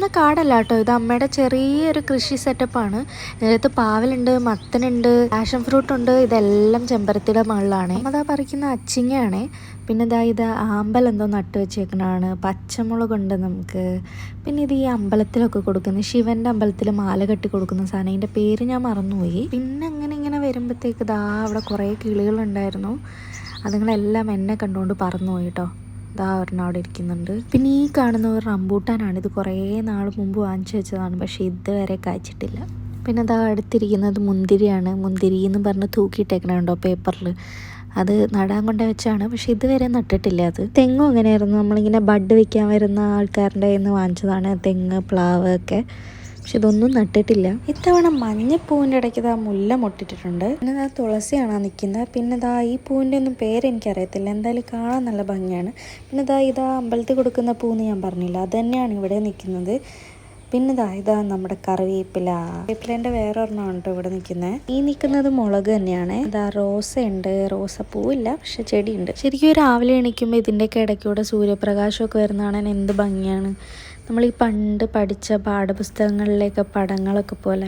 കാണുന്ന കാടല്ല കേട്ടോ, ഇത് അമ്മയുടെ ചെറിയൊരു കൃഷി സെറ്റപ്പാണ്. ഇതിനകത്ത് പാവലുണ്ട്, മത്തനുണ്ട്, പാഷൻ ഫ്രൂട്ട് ഉണ്ട്. ഇതെല്ലാം ചെമ്പരത്തിയുടെ മുകളിലാണ്. അതാ പറിക്കുന്ന അച്ചിങ്ങയാണ്. പിന്നെ ഇത് ആമ്പൽ എന്തോ നട്ട് വെച്ചേക്കണതാണ്. പച്ചമുളകുണ്ട് നമുക്ക്. പിന്നെ ഇത് ഈ അമ്പലത്തിലൊക്കെ കൊടുക്കുന്ന, ശിവന്റെ അമ്പലത്തിൽ മാല കെട്ടി കൊടുക്കുന്ന സാധനം, അതിൻ്റെ പേര് ഞാൻ മറന്നുപോയി. പിന്നെ ഇങ്ങനെ വരുമ്പോഴത്തേക്ക് അവിടെ കുറേ കിളികളുണ്ടായിരുന്നു. അതുങ്ങളെല്ലാം എന്നെ കണ്ടുകൊണ്ട് പറന്നുപോയി കേട്ടോ. ഒരെണ്ണം അവിടെ ഇരിക്കുന്നുണ്ട്. പിന്നെ ഈ കാണുന്ന ഒരു റംബൂട്ടാനാണ്. ഇത് കുറേ നാൾ മുമ്പ് വാങ്ങിച്ചു വെച്ചതാണ്, പക്ഷേ ഇതുവരെ കായ്ച്ചിട്ടില്ല. പിന്നെ അടുത്തിരിക്കുന്നത് മുന്തിരിയാണ്. മുന്തിരി എന്ന് പറഞ്ഞ് തൂക്കിയിട്ടേക്കണുണ്ടോ പേപ്പറിൽ. അത് നടാൻ കൊണ്ട് വെച്ചാണ്, പക്ഷെ ഇതുവരെ നട്ടിട്ടില്ല. അത് തെങ്ങും അങ്ങനെയായിരുന്നു. നമ്മളിങ്ങനെ ബഡ് വയ്ക്കാൻ വരുന്ന ആൾക്കാരുടെ കയ്യിൽ നിന്ന് വാങ്ങിച്ചതാണ് തെങ്ങ്, പ്ലാവ് ഒക്കെ. പക്ഷെ ഇതൊന്നും നട്ടിട്ടില്ല. ഇത്തവണ മഞ്ഞപ്പൂവിൻ്റെ ഇടയ്ക്ക് മുല്ല മുട്ടിട്ടിട്ടുണ്ട്. പിന്നെ തുളസിയാണ് നിൽക്കുന്നത്. പിന്നെ ഈ പൂവിൻ്റെ ഒന്നും പേരെനിക്കറിയത്തില്ല. എന്തായാലും കാണാൻ നല്ല ഭംഗിയാണ്. പിന്നെ അമ്പലത്തിൽ കൊടുക്കുന്ന പൂന്ന് ഞാൻ പറഞ്ഞില്ല, അത് തന്നെയാണ് ഇവിടെ നിൽക്കുന്നത്. പിന്നെ നമ്മുടെ കറിവേപ്പിലേൻ്റെ വേറെ ഒരെണ്ണമാണ് കേട്ടോ ഇവിടെ നിൽക്കുന്നത്. ഈ നിൽക്കുന്നത് മുളക് തന്നെയാണ്. റോസയുണ്ട്. റോസപ്പൂവില്ല, പക്ഷെ ചെടിയുണ്ട്. ശരിക്കും രാവിലെ എണീക്കുമ്പോൾ ഇതിൻ്റെയൊക്കെ ഇടയ്ക്കൂടെ സൂര്യപ്രകാശമൊക്കെ വരുന്നതാണ് എന്ത് ഭംഗിയാണ്. നമ്മൾ ഈ പണ്ട് പഠിച്ച പാഠപുസ്തകങ്ങളിലേക്ക് പടങ്ങളൊക്കെ പോലെ